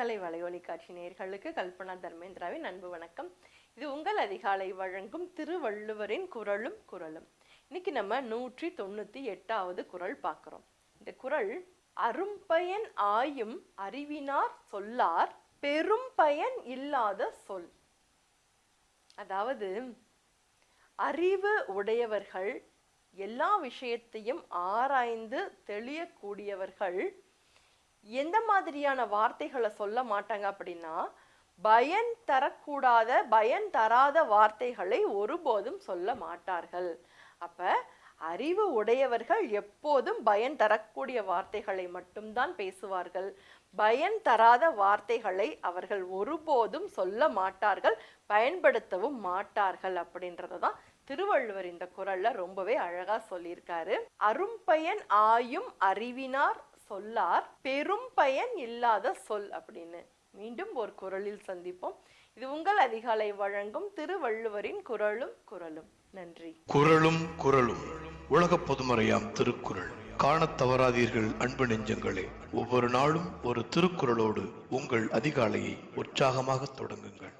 அதிகாலை வலையொலி காட்சி நேயர்களுக்கு கல்பனா தர்மேந்திராவின் அன்பு வணக்கம். இது உங்கள் அதிகாலை வழங்கும் திருவள்ளுவரின் குறளும் குறளும். இன்னைக்கு நம்ம 198வது குறள் பார்க்கிறோம். இந்த குறள், அரும்பயன் ஆயும் அறிவினார் சொல்லார் பெரும் பயன் இல்லாத சொல். அதாவது அறிவு உடையவர்கள், எல்லா விஷயத்தையும் ஆராய்ந்து தெளியக்கூடியவர்கள் எந்த மாதிரியான வார்த்தைகளை சொல்ல மாட்டாங்க அப்படின்னா, பயன் தரக்கூடாத, பயன் தராத வார்த்தைகளை ஒருபோதும் சொல்ல மாட்டார்கள். அப்ப அறிவு உடையவர்கள் எப்போதும் பயன் தரக்கூடிய வார்த்தைகளை மட்டும்தான் பேசுவார்கள். பயன் தராத வார்த்தைகளை அவர்கள் ஒருபோதும் சொல்ல மாட்டார்கள், பயன்படுத்தவும் மாட்டார்கள். அப்படின்றதான் திருவள்ளுவர் இந்த குறள்ல ரொம்பவே அழகா சொல்லியிருக்காரு. அரும்பயன் ஆயும் அறிவினார் சொல்லார் பெரும் பயன் இல்லாத சொல் அப்படின்னு. மீண்டும் ஒரு குறளில் சந்திப்போம். இது உங்கள் அதிகாலை வழங்கும் திருவள்ளுவரின் குறளும் குறளும். நன்றி. குறளும் குறளும் உலக பொதுமறையாம் திருக்குறள். காணத் தவறாதீர்கள் அன்பு நெஞ்சங்களே. ஒவ்வொரு நாளும் ஒரு திருக்குறளோடு உங்கள் அதிகாலையை உற்சாகமாக தொடங்குங்கள்.